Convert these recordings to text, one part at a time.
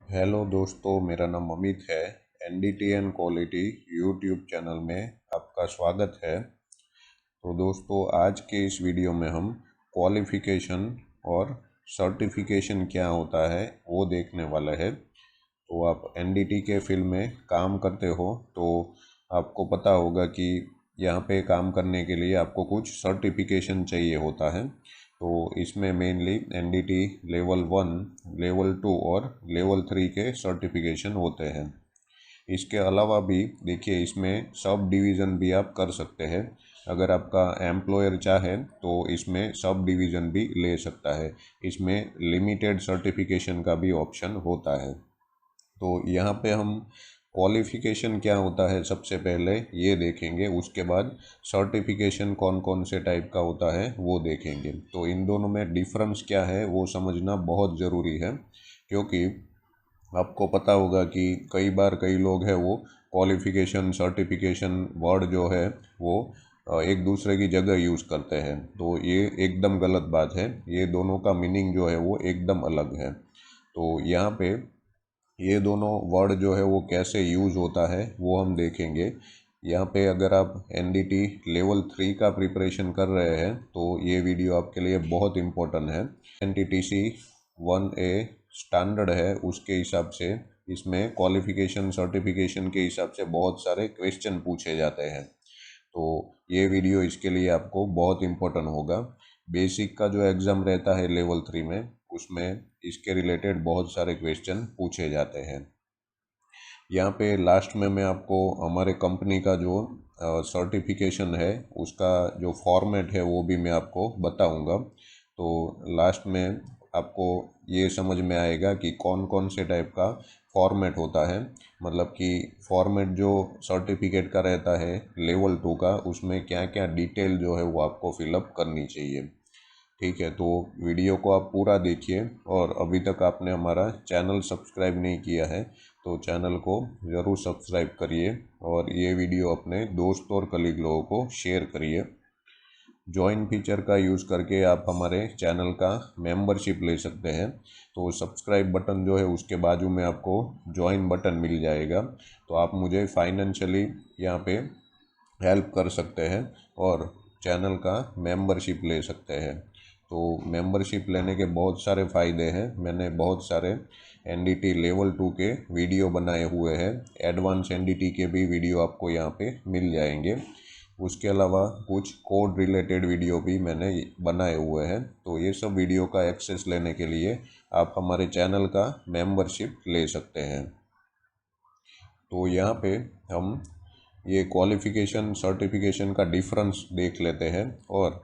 Hello दोस्तों, मेरा नाम अमित है। NDT and quality YouTube channel में आपका स्वागत है। तो दोस्तों, आज के इस वीडियो में हम क्वालिफ़िकेशन और सर्टिफिकेशन क्या होता है वो देखने वाले हैं। तो आप एनडीटी के फील्ड में काम करते हो तो आपको पता होगा कि यहाँ पे काम करने के लिए आपको कुछ सर्टिफिकेशन चाहिए होता है। तो इसमें मेनली एनडीटी लेवल 1, लेवल 2 और लेवल 3 के सर्टिफिकेशन होते हैं। इसके अलावा भी देखिए, इसमें सब डिवीज़न भी आप कर सकते हैं। अगर आपका एम्प्लॉयर चाहे तो इसमें सब डिवीज़न भी ले सकता है। इसमें लिमिटेड सर्टिफिकेशन का भी ऑप्शन होता है। तो यहाँ पे हम क्वालिफ़िकेशन क्या होता है सबसे पहले ये देखेंगे, उसके बाद सर्टिफिकेशन कौन कौन से टाइप का होता है वो देखेंगे। तो इन दोनों में डिफरेंस क्या है वो समझना बहुत ज़रूरी है, क्योंकि आपको पता होगा कि कई बार कई लोग हैं वो क्वालिफ़िकेशन सर्टिफिकेशन वर्ड जो है वो एक दूसरे की जगह यूज़ करते हैं। तो ये एकदम गलत बात है। ये दोनों का मीनिंग जो है वो एकदम अलग है। तो यहाँ पे ये दोनों वर्ड जो है वो कैसे यूज़ होता है वो हम देखेंगे। यहाँ पे अगर आप एनडीटी लेवल 3 का प्रिपरेशन कर रहे हैं तो ये वीडियो आपके लिए बहुत इम्पोर्टेंट है। एनटीटीसी 1A स्टैंडर्ड है, उसके हिसाब से इसमें क्वालिफ़िकेशन सर्टिफिकेशन के हिसाब से बहुत सारे क्वेश्चन पूछे जाते हैं। तो ये वीडियो इसके लिए आपको बहुत इम्पोर्टेंट होगा। बेसिक का जो एग्ज़ाम रहता है लेवल 3 में, उसमें इसके रिलेटेड बहुत सारे क्वेश्चन पूछे जाते हैं। यहाँ पे लास्ट में मैं आपको हमारे कंपनी का जो सर्टिफिकेशन है उसका जो फॉर्मेट है वो भी मैं आपको बताऊंगा। तो लास्ट में आपको ये समझ में आएगा कि कौन कौन से टाइप का फॉर्मेट होता है। मतलब कि फॉर्मेट जो सर्टिफिकेट का रहता है लेवल 2 का, उसमें क्या क्या डिटेल जो है वो आपको फिलअप करनी चाहिए। ठीक है, तो वीडियो को आप पूरा देखिए। और अभी तक आपने हमारा चैनल सब्सक्राइब नहीं किया है तो चैनल को ज़रूर सब्सक्राइब करिए और ये वीडियो अपने दोस्त और कलीग लोगों को शेयर करिए। जॉइन फीचर का यूज़ करके आप हमारे चैनल का मेंबरशिप ले सकते हैं। तो सब्सक्राइब बटन जो है उसके बाजू में आपको जॉइन बटन मिल जाएगा। तो आप मुझे फाइनेंशियली यहाँ पे हेल्प कर सकते हैं और चैनल का मेंबरशिप ले सकते हैं। तो मेंबरशिप लेने के बहुत सारे फ़ायदे हैं। मैंने बहुत सारे एनडीटी लेवल 2 के वीडियो बनाए हुए हैं। एडवांस एनडीटी के भी वीडियो आपको यहाँ पे मिल जाएंगे। उसके अलावा कुछ कोड रिलेटेड वीडियो भी मैंने बनाए हुए हैं। तो ये सब वीडियो का एक्सेस लेने के लिए आप हमारे चैनल का मेंबरशिप ले सकते हैं। तो यहाँ पे हम ये क्वालिफ़िकेशन सर्टिफिकेशन का डिफरेंस देख लेते हैं और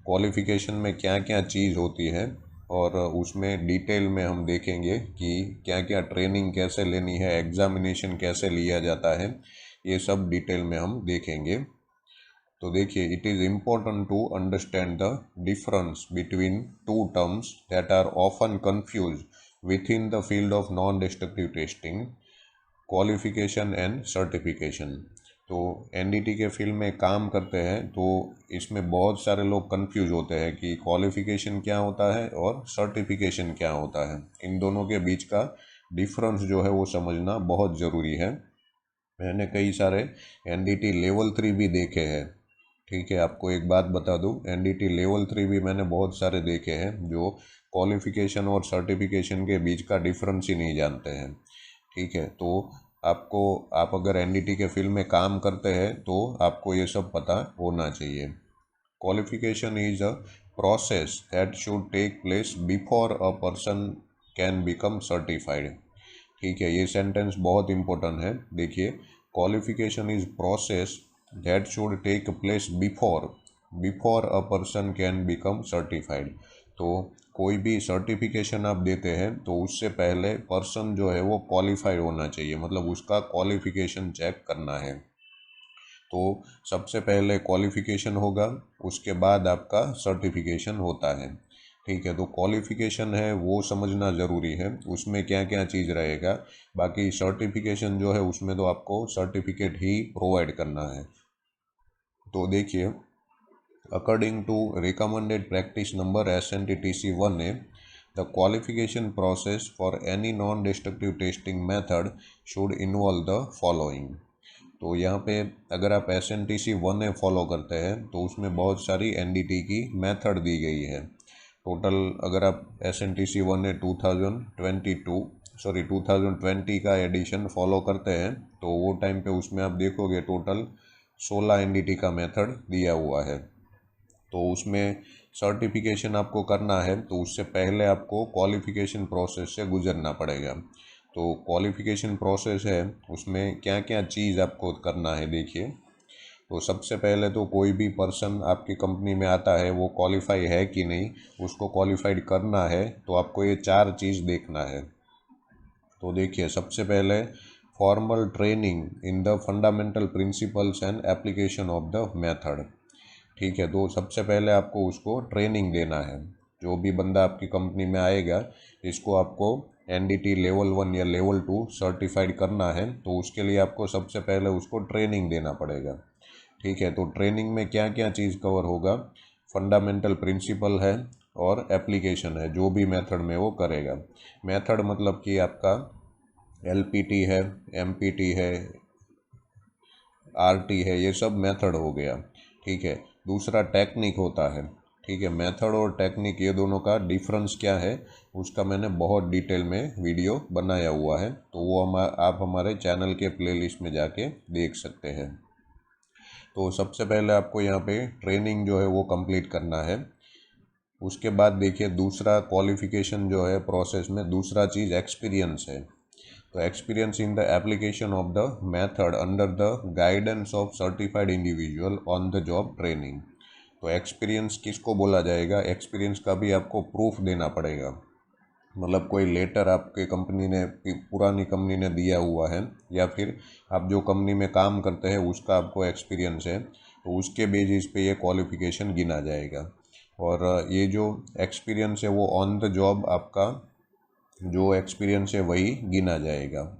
क्वालिफ़िकेशन में क्या क्या चीज़ होती है, और उसमें डिटेल में हम देखेंगे कि क्या क्या ट्रेनिंग कैसे लेनी है, एग्ज़ामिनेशन कैसे लिया जाता है, ये सब डिटेल में हम देखेंगे। तो देखिए, it is important to understand the difference between two terms that are often confuse with in the field of non destructive testing, qualification and certification. तो एनडीटी के फील्ड में काम करते हैं तो इसमें बहुत सारे लोग कंफ्यूज होते हैं कि क्वालिफ़िकेशन क्या होता है और सर्टिफिकेशन क्या होता है। इन दोनों के बीच का डिफरेंस जो है वो समझना बहुत ज़रूरी है। मैंने कई सारे एनडीटी लेवल 3 भी देखे हैं। ठीक है, आपको एक बात बता दूं, एनडीटी लेवल 3 भी मैंने बहुत सारे देखे हैं जो क्वालिफ़िकेशन और सर्टिफिकेशन के बीच का डिफरेंस ही नहीं जानते हैं। ठीक है, तो आप अगर एनडीटी के फील्ड में काम करते हैं तो आपको ये सब पता होना चाहिए। Qualification is a process that should take place before a person can become certified. ठीक है, ये सेंटेंस बहुत इंपॉर्टेंट है। देखिए, qualification is process that should take place before before a person can become certified. तो कोई भी सर्टिफिकेशन आप देते हैं तो उससे पहले पर्सन जो है वो क्वालिफाइड होना चाहिए, मतलब उसका क्वालिफिकेशन चेक करना है। तो सबसे पहले क्वालिफिकेशन होगा, उसके बाद आपका सर्टिफिकेशन होता है। ठीक है, तो क्वालिफिकेशन है वो समझना ज़रूरी है, उसमें क्या क्या चीज़ रहेगा। बाकी सर्टिफिकेशन जो है उसमें तो आपको सर्टिफिकेट ही प्रोवाइड करना है। तो देखिए, according to recommended practice number SNTTC 1A, the qualification process for any non destructive testing method should involve the following. तो यहाँ पे अगर आप SNTC 1A फॉलो करते हैं तो उसमें बहुत सारी NDT की मेथड दी गई है। टोटल अगर आप SNTC 1A 2020 का एडिशन फॉलो करते हैं तो वो टाइम पे उसमें आप देखोगे टोटल 16 NDT का मेथड दिया हुआ है। तो उसमें सर्टिफिकेशन आपको करना है तो उससे पहले आपको क्वालिफिकेशन प्रोसेस से गुजरना पड़ेगा। तो क्वालिफिकेशन प्रोसेस है उसमें क्या क्या चीज़ आपको करना है देखिए। तो सबसे पहले तो कोई भी पर्सन आपकी कंपनी में आता है वो क्वालिफाई है कि नहीं, उसको क्वालिफाइड करना है तो आपको ये 4 चीज़ देखना है। तो देखिए सबसे पहले formal training in the fundamental principles and application of the method. ठीक है, तो सबसे पहले आपको उसको ट्रेनिंग देना है। जो भी बंदा आपकी कंपनी में आएगा इसको आपको NDT लेवल 1 या लेवल 2 सर्टिफाइड करना है तो उसके लिए आपको सबसे पहले उसको ट्रेनिंग देना पड़ेगा। ठीक है, तो ट्रेनिंग में क्या क्या चीज़ कवर होगा, फंडामेंटल प्रिंसिपल है और एप्लीकेशन है जो भी मेथड में वो करेगा। मेथड मतलब कि आपका LPT है, MPT है, RT है, ये सब मेथड हो गया। ठीक है, दूसरा टेक्निक होता है। ठीक है, मेथड और टेक्निक ये दोनों का डिफरेंस क्या है उसका मैंने बहुत डिटेल में वीडियो बनाया हुआ है तो वो आप हमारे चैनल के प्लेलिस्ट में जाके देख सकते हैं। तो सबसे पहले आपको यहाँ पे ट्रेनिंग जो है वो कंप्लीट करना है। उसके बाद देखिए दूसरा क्वालिफिकेशन जो है प्रोसेस में दूसरा चीज़ एक्सपीरियंस है। तो experience in the application of the method under the guidance of certified individual on the job training. तो एक्सपीरियंस किसको बोला जाएगा, एक्सपीरियंस का भी आपको प्रूफ देना पड़ेगा। मतलब कोई लेटर आपके कंपनी ने पुरानी कंपनी ने दिया हुआ है या फिर आप जो कंपनी में काम करते हैं उसका आपको एक्सपीरियंस है तो उसके बेसिस पे ये क्वालिफिकेशन गिना जाएगा। और ये जो एक्सपीरियंस है वो ऑन द जॉब आपका जो एक्सपीरियंस है वही गिना जाएगा।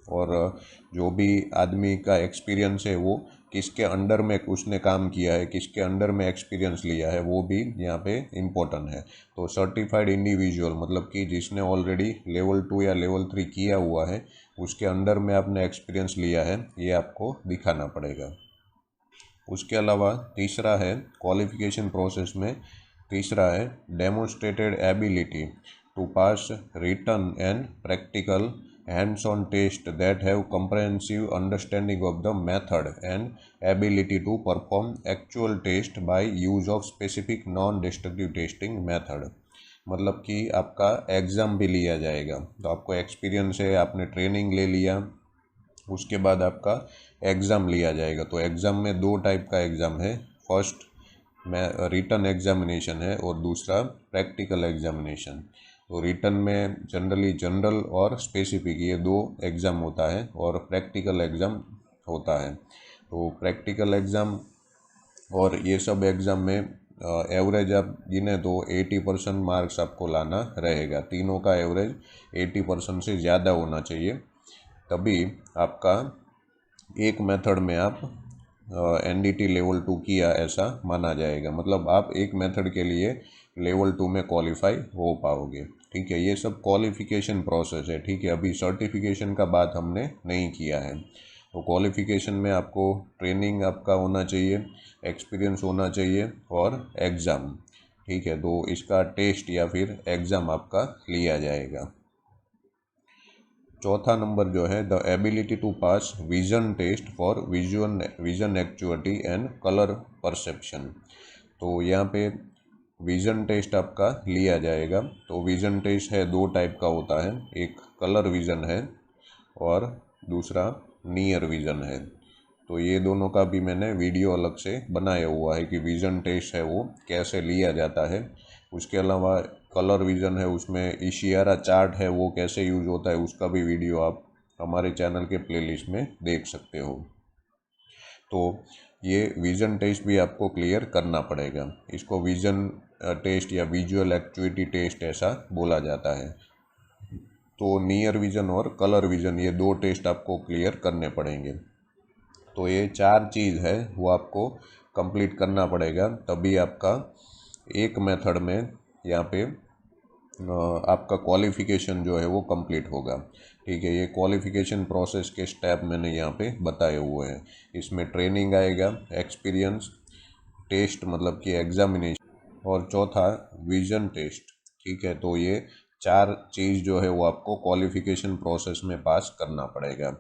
और जो भी आदमी का एक्सपीरियंस है वो किसके अंडर में उसने काम किया है, किसके अंडर में एक्सपीरियंस लिया है वो भी यहाँ पे इम्पोर्टेंट है। तो सर्टिफाइड इंडिविजुअल मतलब कि जिसने ऑलरेडी लेवल 2 या लेवल 3 किया हुआ है उसके अंडर में आपने एक्सपीरियंस लिया है ये आपको दिखाना पड़ेगा। उसके अलावा तीसरा है क्वालिफिकेशन प्रोसेस में, तीसरा है demonstrated ability to pass written and practical hands-on test that have comprehensive understanding of the method and ability to perform actual test by use of specific non-destructive testing method। मतलब कि आपका exam भी लिया जाएगा। तो आपको एक्सपीरियंस है, आपने ट्रेनिंग ले लिया, उसके बाद आपका एग्ज़ाम लिया जाएगा। तो एग्ज़ाम में 2 टाइप का एग्ज़ाम है, फर्स्ट में रिटन एग्जामिनेशन है और दूसरा प्रैक्टिकल एग्जामिनेशन। तो रिटन में जनरल और स्पेसिफिक ये 2 एग्ज़ाम होता है और प्रैक्टिकल एग्ज़ाम होता है। तो प्रैक्टिकल एग्ज़ाम और ये सब एग्ज़ाम में एवरेज आप गिने तो 80% मार्क्स आपको लाना रहेगा। तीनों का एवरेज 80% से ज़्यादा होना चाहिए, तभी आपका एक मेथड में आप NDT लेवल 2 किया ऐसा माना जाएगा। मतलब आप एक मेथड के लिए लेवल 2 में क्वालिफाई हो पाओगे। ठीक है, ये सब क्वालिफिकेशन प्रोसेस है। ठीक है, अभी सर्टिफिकेशन का बात हमने नहीं किया है। तो क्वालिफिकेशन में आपको ट्रेनिंग आपका होना चाहिए, एक्सपीरियंस होना चाहिए और एग्ज़ाम। ठीक है, तो इसका टेस्ट या फिर एग्ज़ाम आपका लिया जाएगा। चौथा नंबर जो है the ability to pass vision test for vision actuality and colour perception. तो यहाँ पे विज़न टेस्ट आपका लिया जाएगा। तो विज़न टेस्ट है 2 टाइप का होता है, एक कलर विज़न है और दूसरा नियर विज़न है। तो ये दोनों का भी मैंने वीडियो अलग से बनाया हुआ है कि विज़न टेस्ट है वो कैसे लिया जाता है। उसके अलावा कलर विज़न है उसमें इशियारा चार्ट है वो कैसे यूज़ होता है उसका भी वीडियो आप हमारे चैनल के प्लेलिस्ट में देख सकते हो। तो ये विज़न टेस्ट भी आपको क्लियर करना पड़ेगा। इसको विज़न टेस्ट या विजुअल एक्चुइटी टेस्ट ऐसा बोला जाता है। तो नियर विज़न और कलर विज़न ये 2 टेस्ट आपको क्लियर करने पड़ेंगे। तो ये 4 चीज़ है वो आपको कंप्लीट करना पड़ेगा, तभी आपका एक मेथड में यहाँ पे आपका क्वालिफ़िकेशन जो है वो कंप्लीट होगा। ठीक है, ये क्वालिफ़िकेशन प्रोसेस के स्टेप मैंने यहाँ पे बताए हुए हैं। इसमें ट्रेनिंग आएगा, एक्सपीरियंस, टेस्ट मतलब कि एग्जामिनेशन, और चौथा विजन टेस्ट। ठीक है, तो ये 4 चीज़ जो है वो आपको क्वालिफ़िकेशन प्रोसेस में पास करना पड़ेगा।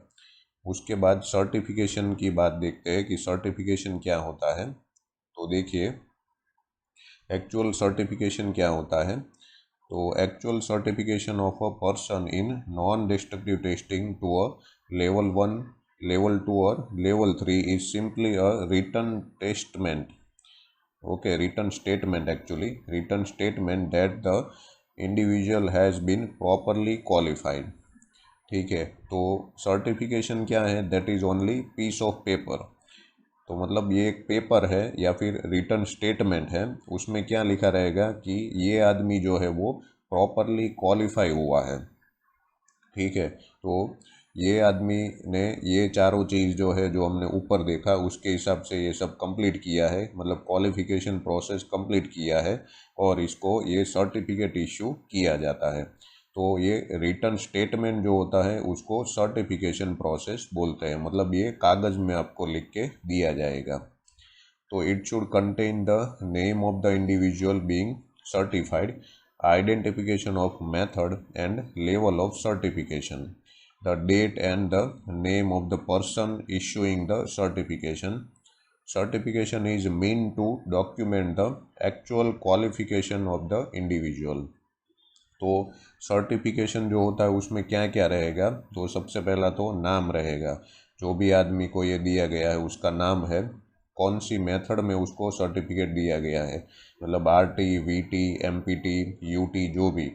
उसके बाद सर्टिफिकेशन की बात देखते हैं कि सर्टिफिकेशन क्या होता है। तो देखिए, एक्चुअल सर्टिफिकेशन क्या होता है। तो actual certification of a person in non destructive testing to a level 1, level 2 और level 3 is simply a written testament, okay, written statement, actually written statement that the individual has been properly qualified। ठीक है, तो certification क्या है, that is only piece of paper. तो मतलब ये एक पेपर है या फिर रिटन स्टेटमेंट है, उसमें क्या लिखा रहेगा कि ये आदमी जो है वो प्रॉपरली क्वालिफाई हुआ है। ठीक है, तो ये आदमी ने ये चारों चीज़ जो है, जो हमने ऊपर देखा, उसके हिसाब से ये सब कंप्लीट किया है, मतलब क्वालिफिकेशन प्रोसेस कंप्लीट किया है, और इसको ये सर्टिफिकेट इशू किया जाता है। तो ये रिटन स्टेटमेंट जो होता है उसको सर्टिफिकेशन प्रोसेस बोलते हैं, मतलब ये कागज़ में आपको लिख के दिया जाएगा। तो it should contain the name of the individual being certified, identification of method and level of certification, the date and the name of the person issuing the certification. Certification is meant to document the actual qualification of the individual। तो certification जो होता है उसमें क्या क्या रहेगा, तो सबसे पहला तो नाम रहेगा, जो भी आदमी को ये दिया गया है उसका नाम है, कौन सी मेथड में उसको सर्टिफिकेट दिया गया है, मतलब RT, VT, MPT, UT, जो भी।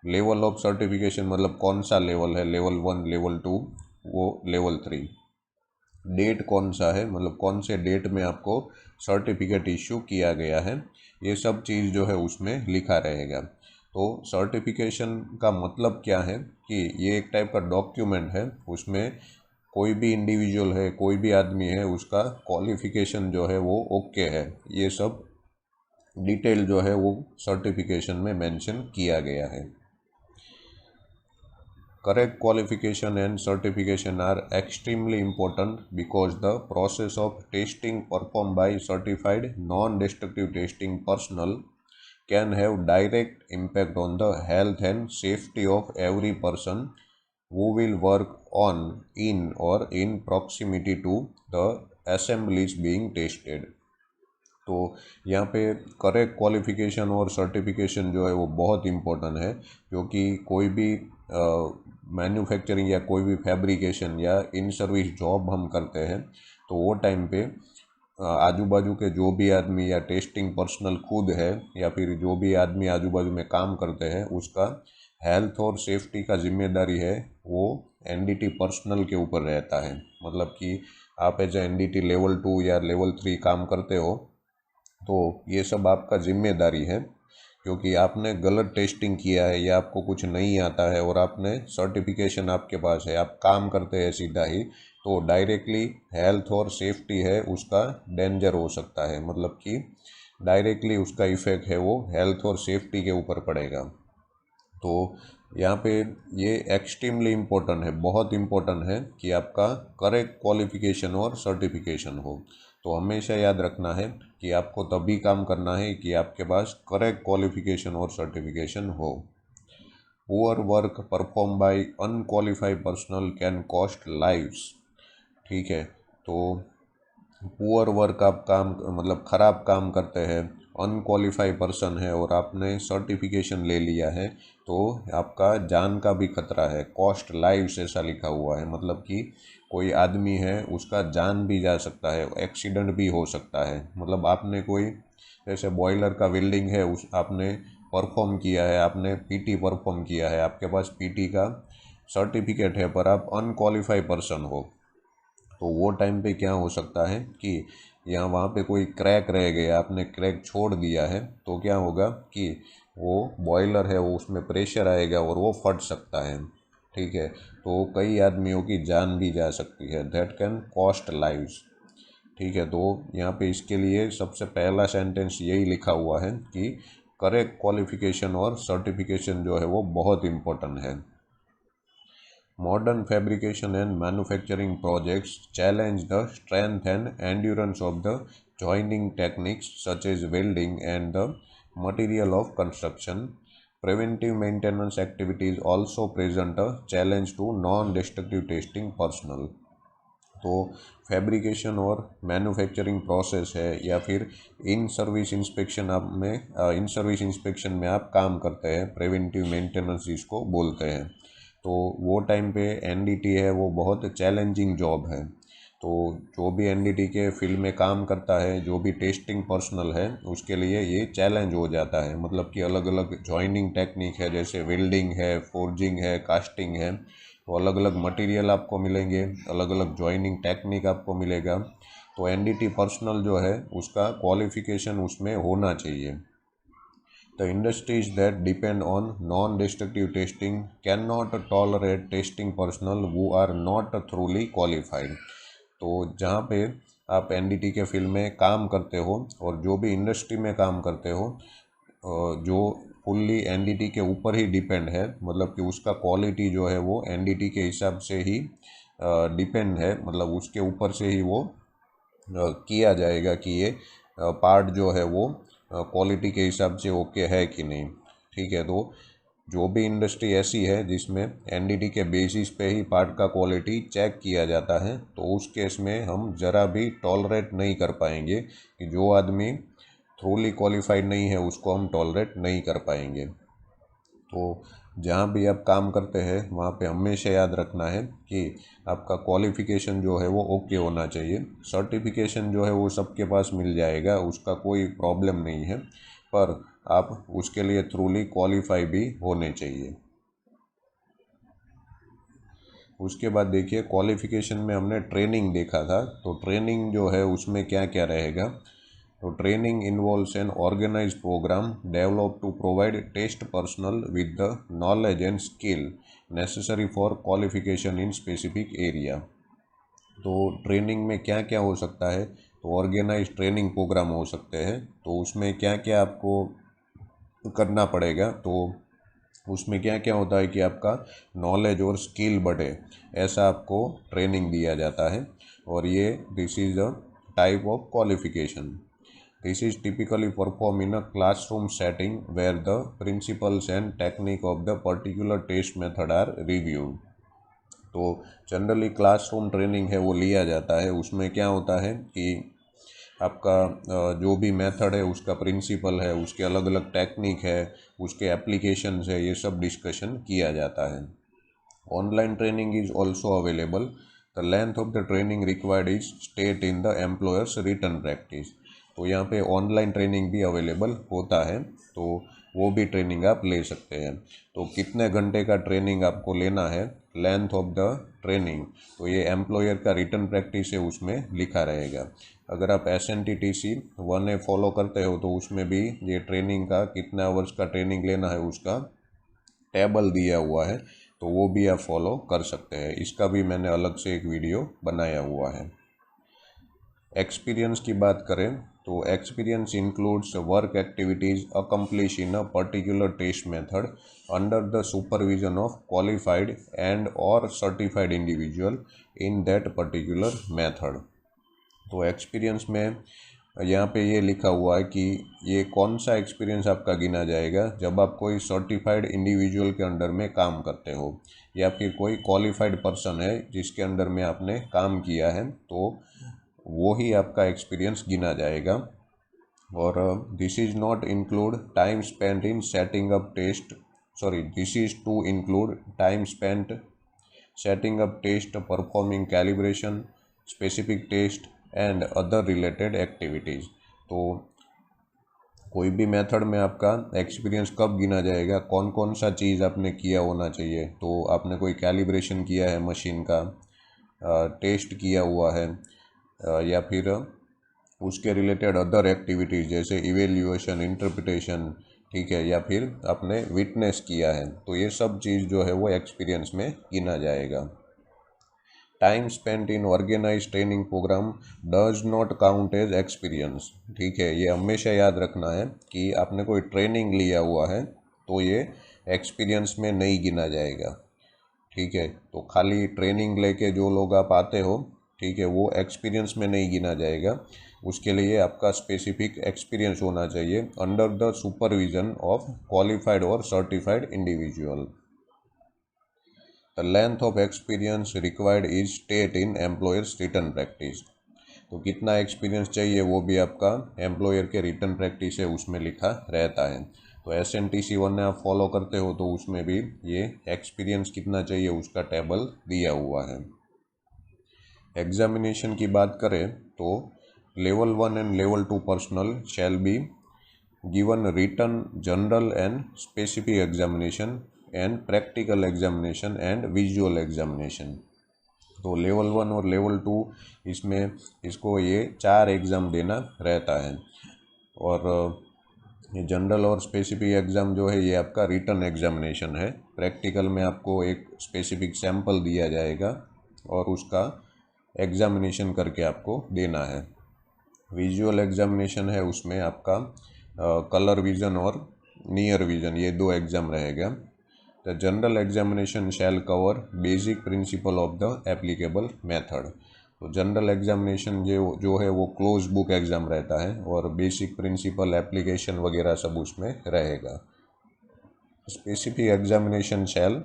लेवल ऑफ सर्टिफिकेशन मतलब कौन सा लेवल है, लेवल 1, लेवल 2, वो लेवल 3। डेट कौन सा है, मतलब कौन से डेट में आपको सर्टिफिकेट इशू किया गया है, ये सब चीज़ जो है उसमें लिखा रहेगा। तो सर्टिफिकेशन का मतलब क्या है कि ये एक टाइप का डॉक्यूमेंट है, उसमें कोई भी इंडिविजुअल है, कोई भी आदमी है, उसका क्वालिफिकेशन जो है वो ओके है, ये सब डिटेल जो है वो सर्टिफिकेशन में मेंशन किया गया है। Correct qualification and certification are extremely important because the process of testing performed by certified non-destructive testing personnel can have direct impact on the health and safety of every person who will work on, in or in proximity to the assemblies being tested। तो यहाँ पे correct qualification और certification जो है वो बहुत important है, क्योंकि कोई भी मैन्युफैक्चरिंग या कोई भी फैब्रिकेशन या इन सर्विस जॉब हम करते हैं, तो वो टाइम पे आजू बाजू के जो भी आदमी या टेस्टिंग पर्सनल खुद है या फिर जो भी आदमी आजू बाजू में काम करते हैं, उसका हेल्थ और सेफ्टी का जिम्मेदारी है वो NDT पर्सनल के ऊपर रहता है। मतलब कि आप एज ए NDT लेवल 2 या लेवल 3 काम करते हो, तो ये सब आपका जिम्मेदारी है, क्योंकि आपने गलत टेस्टिंग किया है या आपको कुछ नहीं आता है और आपने सर्टिफिकेशन आपके पास है, आप काम करते हैं सीधा ही, तो डायरेक्टली हेल्थ और सेफ्टी है उसका डेंजर हो सकता है, मतलब कि डायरेक्टली उसका इफ़ेक्ट है वो हेल्थ और सेफ्टी के ऊपर पड़ेगा। तो यहाँ पे ये एक्सट्रीमली इम्पोर्टेंट है, बहुत इम्पोर्टेंट है कि आपका करेक्ट क्वालिफिकेशन और सर्टिफिकेशन हो। तो हमेशा याद रखना है कि आपको तभी काम करना है कि आपके पास करेक्ट क्वालिफिकेशन और सर्टिफिकेशन हो। Poor work perform by unqualified personal can cost lives. ठीक है, तो पुअर वर्क आप काम मतलब ख़राब काम करते हैं, अनक्वालिफाइड पर्सन है और आपने सर्टिफिकेशन ले लिया है, तो आपका जान का भी खतरा है। कॉस्ट लाइव्स ऐसा लिखा हुआ है, मतलब कि कोई आदमी है उसका जान भी जा सकता है, एक्सीडेंट भी हो सकता है। मतलब आपने कोई जैसे बॉयलर का वेल्डिंग है, उस आपने परफॉर्म किया है, आपने PT परफॉर्म किया है, आपके पास PT का सर्टिफिकेट है, पर आप अनक्वालिफाइड पर्सन हो, तो वो टाइम पे क्या हो सकता है कि यहाँ वहाँ पे कोई क्रैक रह गया, आपने क्रैक छोड़ दिया है, तो क्या होगा कि वो बॉयलर है वो उसमें प्रेशर आएगा और वो फट सकता है। ठीक है, तो कई आदमियों की जान भी जा सकती है, दैट कैन कॉस्ट लाइव्स। ठीक है, तो यहाँ पे इसके लिए सबसे पहला सेंटेंस यही लिखा हुआ है कि करेक्ट क्वालिफिकेशन और सर्टिफिकेशन जो है वो बहुत इम्पोर्टेंट है। Modern fabrication and manufacturing projects challenge the strength and endurance of the joining techniques such as welding and the material of construction. Preventive maintenance activities also present a challenge to non-destructive testing personnel. तो fabrication और manufacturing process है या फिर in service inspection में आप काम करते हैं, प्रिवेंटिव मेंटेनेंस जिसको बोलते हैं, तो वो टाइम पे एनडीटी है वो बहुत चैलेंजिंग जॉब है। तो जो भी एनडीटी के फील्ड में काम करता है, जो भी टेस्टिंग पर्सनल है, उसके लिए ये चैलेंज हो जाता है। मतलब कि अलग अलग जॉइनिंग टेक्निक है, जैसे वेल्डिंग है, फोर्जिंग है, कास्टिंग है, तो अलग अलग मटेरियल आपको मिलेंगे, अलग अलग जॉइनिंग टेक्निक आपको मिलेगा। तो एनडीटी पर्सनल जो है उसका क्वालिफिकेशन उसमें होना चाहिए। The industries that depend on non-destructive testing cannot tolerate testing personnel who are not thoroughly qualified. तो जहाँ पे आप एनडीटी के फील्ड में काम करते हो और जो भी इंडस्ट्री में काम करते हो, जो फुल्ली एनडीटी के ऊपर ही डिपेंड है, मतलब कि उसका क्वालिटी जो है वो एनडीटी के हिसाब से ही डिपेंड है, मतलब उसके ऊपर से ही वो किया जाएगा कि ये पार्ट जो है वो क्वालिटी के हिसाब से ओके है कि नहीं। ठीक है, तो जो भी इंडस्ट्री ऐसी है जिसमें एनडीटी के बेसिस पे ही पार्ट का क्वालिटी चेक किया जाता है, तो उस केस में हम ज़रा भी टॉलरेट नहीं कर पाएंगे कि जो आदमी थ्रूली क्वालिफाइड नहीं है उसको हम टॉलरेट नहीं कर पाएंगे। तो जहाँ भी आप काम करते हैं वहाँ पे हमेशा याद रखना है कि आपका क्वालिफ़िकेशन जो है वो ओके होना चाहिए। सर्टिफिकेशन जो है वो सबके पास मिल जाएगा, उसका कोई प्रॉब्लम नहीं है, पर आप उसके लिए थ्रूली क्वालिफाई भी होने चाहिए। उसके बाद देखिए, क्वालिफ़िकेशन में हमने ट्रेनिंग देखा था, तो ट्रेनिंग जो है उसमें क्या क्या रहेगा। तो training involves an organised programme develop to provide test personnel with the knowledge and skill necessary for qualification in specific area. तो ट्रेनिंग में क्या क्या हो सकता है, तो ऑर्गेनाइज ट्रेनिंग प्रोग्राम हो सकते हैं। तो उसमें क्या क्या आपको करना पड़ेगा, तो उसमें क्या क्या होता है कि आपका नॉलेज और स्किल बढ़े, ऐसा आपको ट्रेनिंग दिया जाता है। और ये this is a type of qualification. This is typically performed in a classroom setting where the principles and technique of the particular test method are reviewed. तो जनरली क्लासरूम ट्रेनिंग है वो लिया जाता है। उसमें क्या होता है कि आपका जो भी मेथड है उसका प्रिंसिपल है, उसके अलग अलग टेक्निक है, उसके एप्लीकेशंस है, ये सब डिस्कशन किया जाता है। Online training is also available. The length of the training required is state in the employers written practice. तो यहाँ पे ऑनलाइन ट्रेनिंग भी अवेलेबल होता है, तो वो भी ट्रेनिंग आप ले सकते हैं। तो कितने घंटे का ट्रेनिंग आपको लेना है, लेंथ ऑफ द ट्रेनिंग, तो ये एम्प्लॉयर का रिटन प्रैक्टिस है उसमें लिखा रहेगा। अगर आप SNTTC 1A फॉलो करते हो तो उसमें भी ये ट्रेनिंग का कितने आवर्स का ट्रेनिंग लेना है उसका टेबल दिया हुआ है, तो वो भी आप फॉलो कर सकते हैं। इसका भी मैंने अलग से एक वीडियो बनाया हुआ है। एक्सपीरियंस की बात करें तो experience includes work activities accomplish in a particular test method under the supervision of qualified and और certified individual in that particular method. तो एक्सपीरियंस में यहाँ पे ये लिखा हुआ है कि ये कौन सा एक्सपीरियंस आपका गिना जाएगा जब आप कोई सर्टिफाइड इंडिविजुअल के अंडर में काम करते हो या फिर कोई क्वालिफाइड पर्सन है जिसके अंडर में आपने काम किया है, तो वो ही आपका एक्सपीरियंस गिना जाएगा। और this is not include time spent in setting up test, sorry this is to include time spent setting up test, performing calibration, specific test and other related activities. तो कोई भी मेथड में आपका एक्सपीरियंस कब गिना जाएगा, कौन कौन सा चीज़ आपने किया होना चाहिए। तो आपने कोई कैलिब्रेशन किया है मशीन का, टेस्ट किया हुआ है, या फिर उसके रिलेटेड अदर एक्टिविटीज़ जैसे इवेल्यूएशन, इंटरप्रिटेशन, ठीक है, या फिर आपने विटनेस किया है, तो ये सब चीज़ जो है वो एक्सपीरियंस में गिना जाएगा। Time spent in organise training programme does not count as experience. ठीक है, ये हमेशा याद रखना है कि आपने कोई ट्रेनिंग लिया हुआ है तो ये एक्सपीरियंस में नहीं गिना जाएगा। ठीक है, तो खाली ट्रेनिंग लेके जो लोग आप आते हो, ठीक है, वो एक्सपीरियंस में नहीं गिना जाएगा। उसके लिए आपका स्पेसिफिक एक्सपीरियंस होना चाहिए under the supervision of qualified और certified individual. The length of experience required is state in employers written practice. तो कितना एक्सपीरियंस चाहिए वो भी आपका एम्प्लॉयर के रिटर्न प्रैक्टिस है उसमें लिखा रहता है। तो SNTC 1 आप फॉलो करते हो तो उसमें भी ये एक्सपीरियंस कितना चाहिए उसका टेबल दिया हुआ है। एग्जामिनेशन की बात करें तो level 1 and level 2 personnel shall be given written general and specific examination and practical examination and visual examination. तो लेवल 1 और लेवल 2 इसमें इसको ये 4 एग्ज़ाम देना रहता है। और ये जनरल और स्पेसिफिक एग्ज़ाम जो है ये आपका रिटन एग्जामिनेशन है। प्रैक्टिकल में आपको एक स्पेसिफिक सैंपल दिया जाएगा और उसका एग्जामिनेशन करके आपको देना है। विजुअल एग्जामिनेशन है, उसमें आपका कलर विज़न और नियर विज़न ये 2 एग्ज़ाम रहेगा। The general examination shall cover basic principle of the applicable method. तो जनरल एग्जामिनेशन जो है वो क्लोज बुक एग्ज़ाम रहता है और बेसिक प्रिंसिपल एप्लीकेशन वगैरह सब उसमें रहेगा। Specific examination shall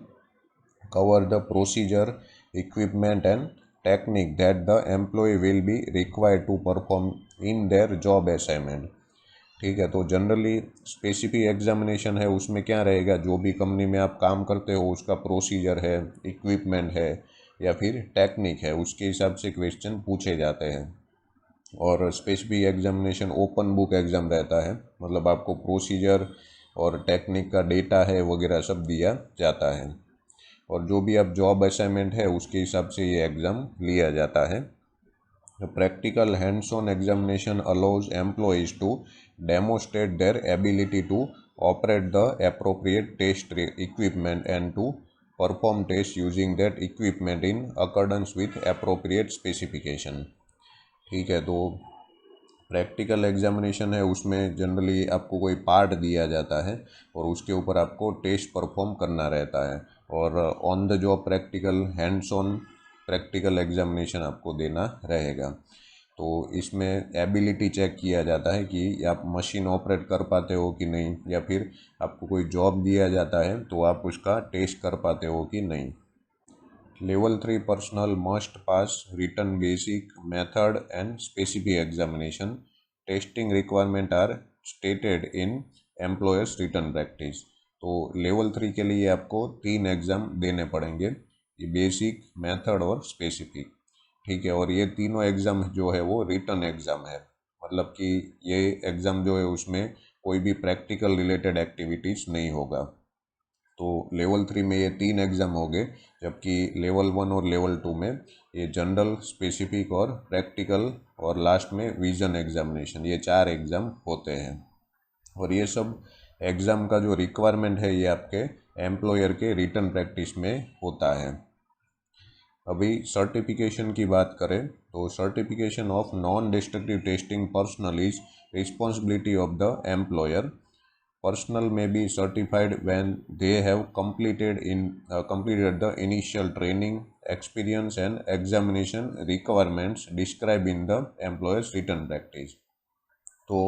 cover the procedure, equipment and technique that the employee will be required to perform in their job assignment। ठीक है, तो जनरली स्पेसिफिक एग्जामिनेशन है उसमें क्या रहेगा, जो भी कंपनी में आप काम करते हो उसका प्रोसीजर है, इक्विपमेंट है या फिर टेक्निक है, उसके हिसाब से क्वेश्चन पूछे जाते हैं। और specific examination open book exam रहता है, मतलब आपको प्रोसीजर और टेक्निक का डेटा है वगैरह सब दिया जाता है और जो भी आप जॉब असाइनमेंट है उसके हिसाब से ये एग्ज़ाम लिया जाता है। Practical hands on examination allows employees to demonstrate their ability to operate the appropriate test equipment and to perform test using that equipment in accordance with appropriate specification. ठीक है, तो प्रैक्टिकल एग्जामिनेशन है उसमें generally आपको कोई part दिया जाता है और उसके ऊपर आपको टेस्ट परफॉर्म करना रहता है और on the job practical hands on practical examination आपको देना रहेगा। तो इसमें एबिलिटी चेक किया जाता है कि आप मशीन ऑपरेट कर पाते हो कि नहीं, या फिर आपको कोई जॉब दिया जाता है तो आप उसका टेस्ट कर पाते हो कि नहीं। Level 3 personnel must pass written basic method and specific examination. Testing requirement are stated in employers written practice। तो लेवल 3 के लिए आपको 3 एग्ज़ाम देने पड़ेंगे, ये बेसिक, मेथड और स्पेसिफिक। ठीक है, और ये तीनों एग्ज़ाम जो है वो रिटन एग्ज़ाम है, मतलब कि ये एग्ज़ाम जो है उसमें कोई भी प्रैक्टिकल रिलेटेड एक्टिविटीज़ नहीं होगा। तो लेवल 3 में ये 3 एग्ज़ाम हो गए, जबकि लेवल 1 और लेवल 2 में ये जनरल, स्पेसिफिक और प्रैक्टिकल और लास्ट में विज़न एग्जामिनेशन, ये 4 एग्ज़ाम होते हैं। और ये सब एग्ज़ाम का जो रिक्वायरमेंट है ये आपके एम्प्लॉयर के रिटन प्रैक्टिस में होता है। अभी सर्टिफिकेशन की बात करें तो certification of non destructive testing personal is responsibility of the employer. Personnel may be certified when they have completed the initial training, experience and examination requirements described in the employer's written practice। तो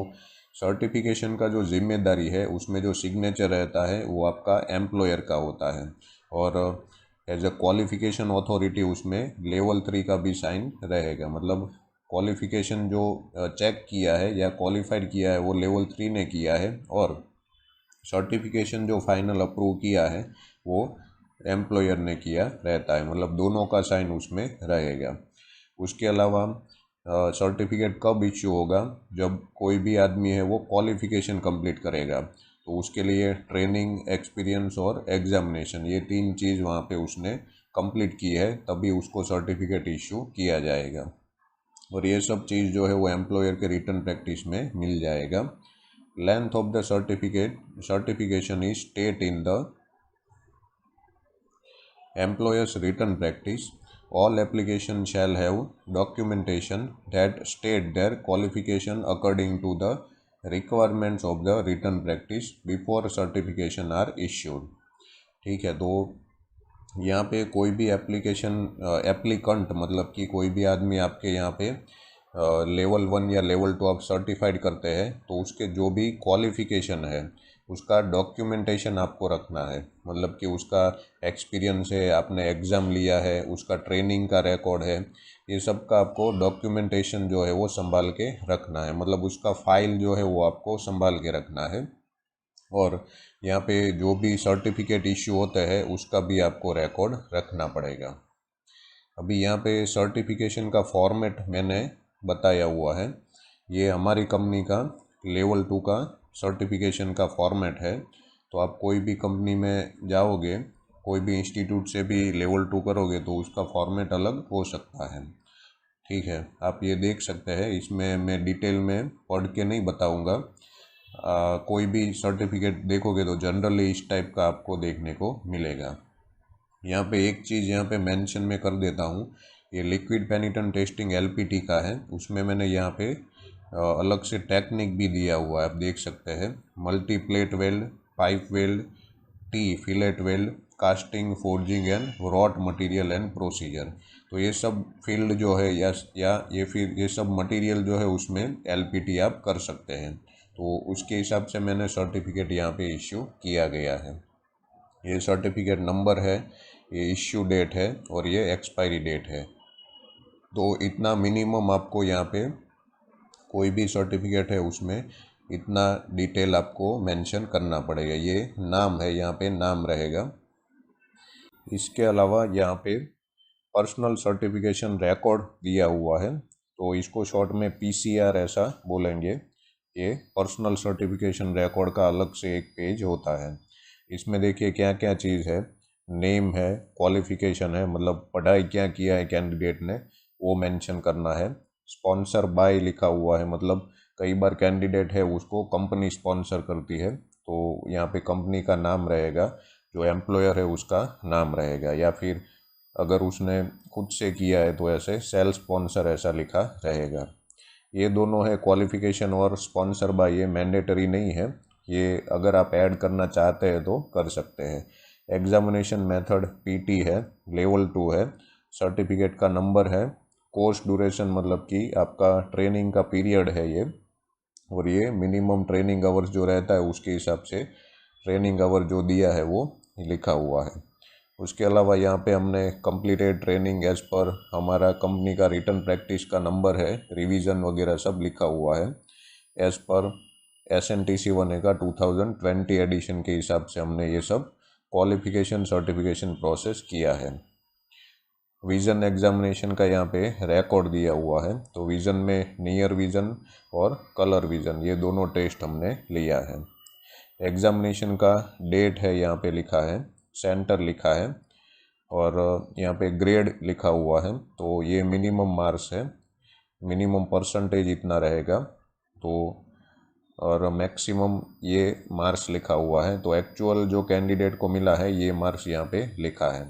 certification का जो जिम्मेदारी है उसमें जो signature रहता है वो आपका एम्प्लॉयर का होता है और एज अ क्वालिफिकेशन अथॉरिटी उसमें लेवल 3 का भी साइन रहेगा। मतलब क्वालिफिकेशन जो चेक किया है या क्वालिफाइड किया है वो लेवल 3 ने किया है और सर्टिफिकेशन जो फाइनल अप्रूव किया है वो एम्प्लॉयर ने किया रहता है, मतलब दोनों का साइन उसमें रहेगा। उसके अलावा सर्टिफिकेट कब इश्यू होगा, जब कोई भी आदमी है वो क्वालिफिकेशन कंप्लीट करेगा, तो उसके लिए ट्रेनिंग, एक्सपीरियंस और एग्जामिनेशन ये 3 चीज़ वहाँ पे उसने कंप्लीट की है, तभी उसको सर्टिफिकेट इश्यू किया जाएगा। और ये सब चीज़ जो है वो एम्प्लॉयर के रिटन प्रैक्टिस में मिल जाएगा। Length of the certification is state in the employer's written practice All applications shall have documentation that state their qualification according to the requirements of the written practice before certification are issued। ठीक है, तो यहाँ पे कोई भी applicant मतलब कि कोई भी आदमी आपके यहाँ पे लेवल 1 या लेवल 2 आप सर्टिफाइड करते हैं तो उसके जो भी क्वालिफ़िकेशन है उसका डॉक्यूमेंटेशन आपको रखना है। मतलब कि उसका एक्सपीरियंस है, आपने एग्ज़ाम लिया है, उसका ट्रेनिंग का रिकॉर्ड है, ये सब का आपको डॉक्यूमेंटेशन जो है वो संभाल के रखना है। मतलब उसका फ़ाइल जो है वो आपको संभाल के रखना है। और यहाँ पे जो भी सर्टिफिकेट इश्यू होते हैं उसका भी आपको रिकॉर्ड रखना पड़ेगा। अभी यहाँ पे सर्टिफिकेशन का फॉर्मेट मैंने बताया हुआ है। ये हमारी कंपनी का लेवल 2 का सर्टिफिकेशन का फॉर्मेट है। तो आप कोई भी कंपनी में जाओगे, कोई भी इंस्टीट्यूट से भी लेवल 2 करोगे तो उसका फॉर्मेट अलग हो सकता है। ठीक है, आप ये देख सकते हैं। इसमें मैं डिटेल में पढ़ के नहीं बताऊंगा। कोई भी सर्टिफिकेट देखोगे तो जनरली इस टाइप का आपको देखने को मिलेगा। यहाँ पे एक चीज़ यहाँ पे मेंशन में कर देता हूँ, ये लिक्विड पेनिट्रेंट टेस्टिंग एलपीटी का है। उसमें मैंने यहाँ पे अलग से टेक्निक भी दिया हुआ है, आप देख सकते हैं। Multi plate weld, pipe weld, T fillet weld, casting, forging and wrought material and procedure. तो ये सब फील्ड जो है या ये सब मटेरियल जो है उसमें एलपीटी आप कर सकते हैं। तो उसके हिसाब से मैंने सर्टिफिकेट यहाँ पे इश्यू किया गया है। ये सर्टिफिकेट नंबर है, ये इश्यू डेट है और ये एक्सपायरी डेट है। तो इतना मिनिमम आपको यहाँ पे कोई भी सर्टिफिकेट है उसमें इतना डिटेल आपको मेंशन करना पड़ेगा। ये नाम है, यहाँ पे नाम रहेगा। इसके अलावा यहाँ पे पर्सनल सर्टिफिकेशन रिकॉर्ड दिया हुआ है, तो इसको शॉर्ट में पीसीआर ऐसा बोलेंगे। ये पर्सनल सर्टिफिकेशन रिकॉर्ड का अलग से एक पेज होता है। इसमें देखिए क्या क्या चीज़ है। नेम है, क्वालिफ़िकेशन है, मतलब पढ़ाई क्या किया है कैंडिडेट ने वो मेंशन करना है। स्पॉन्सर बाय लिखा हुआ है, मतलब कई बार कैंडिडेट है उसको कंपनी स्पॉन्सर करती है तो यहाँ पे कंपनी का नाम रहेगा, जो एम्प्लॉयर है उसका नाम रहेगा। या फिर अगर उसने खुद से किया है तो ऐसे सेल्फ स्पॉन्सर ऐसा लिखा रहेगा। ये दोनों है क्वालिफ़िकेशन और स्पॉन्सर बाय, ये मैंडेटरी नहीं है। ये अगर आप ऐड करना चाहते हैं तो कर सकते हैं। एग्जामिनेशन मेथड पीटी है, लेवल 2 है, सर्टिफिकेट का नंबर है, कोर्स ड्यूरेशन मतलब कि आपका ट्रेनिंग का पीरियड है ये, और ये मिनिमम ट्रेनिंग आवर्स जो रहता है उसके हिसाब से ट्रेनिंग आवर जो दिया है वो लिखा हुआ है। उसके अलावा यहाँ पे हमने कंप्लीटेड ट्रेनिंग एज पर हमारा कंपनी का रिटर्न प्रैक्टिस का नंबर है, रिवीजन वगैरह सब लिखा हुआ है। एज पर SNTC 1 का 2020 एडिशन के हिसाब से हमने ये सब क्वालिफिकेशन सर्टिफिकेशन प्रोसेस किया है। विज़न एग्जामिनेशन का यहाँ पे रिकॉर्ड दिया हुआ है। तो विज़न में नियर विज़न और कलर विज़न ये दोनों टेस्ट हमने लिया है। एग्जामिनेशन का डेट है यहाँ पे लिखा है, सेंटर लिखा है और यहाँ पे ग्रेड लिखा हुआ है। तो ये मिनिमम मार्क्स है, मिनिमम परसेंटेज इतना रहेगा। तो और मैक्सिमम ये मार्क्स लिखा हुआ है। तो एक्चुअल जो कैंडिडेट को मिला है ये मार्क्स यहाँ पे लिखा है,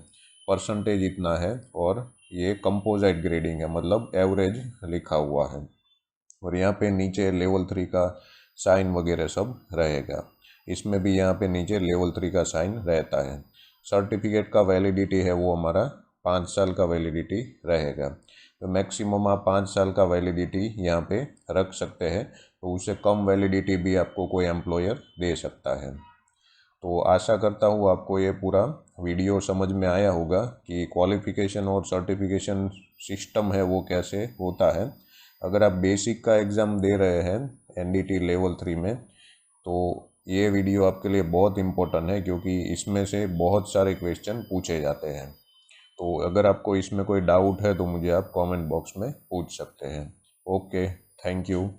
परसेंटेज इतना है और ये कंपोजिट ग्रेडिंग है, मतलब एवरेज लिखा हुआ है। और यहाँ पे नीचे लेवल 3 का साइन वगैरह सब रहेगा। इसमें भी यहाँ पे नीचे लेवल 3 का साइन रहता है। सर्टिफिकेट का वैलिडिटी है वो हमारा 5 साल का वैलिडिटी रहेगा। तो मैक्सिमम आप 5 साल का वैलिडिटी यहाँ पे रख सकते हैं, तो उससे कम वैलिडिटी भी आपको कोई एम्प्लॉयर दे सकता है। तो आशा करता हूँ आपको ये पूरा वीडियो समझ में आया होगा कि क्वालिफ़िकेशन और सर्टिफिकेशन सिस्टम है वो कैसे होता है। अगर आप बेसिक का एग्ज़ाम दे रहे हैं NDT लेवल 3 में तो ये वीडियो आपके लिए बहुत इम्पोर्टेंट है, क्योंकि इसमें से बहुत सारे क्वेश्चन पूछे जाते हैं। तो अगर आपको इसमें कोई डाउट है तो मुझे आप कमेंट बॉक्स में पूछ सकते हैं। Okay, thank you.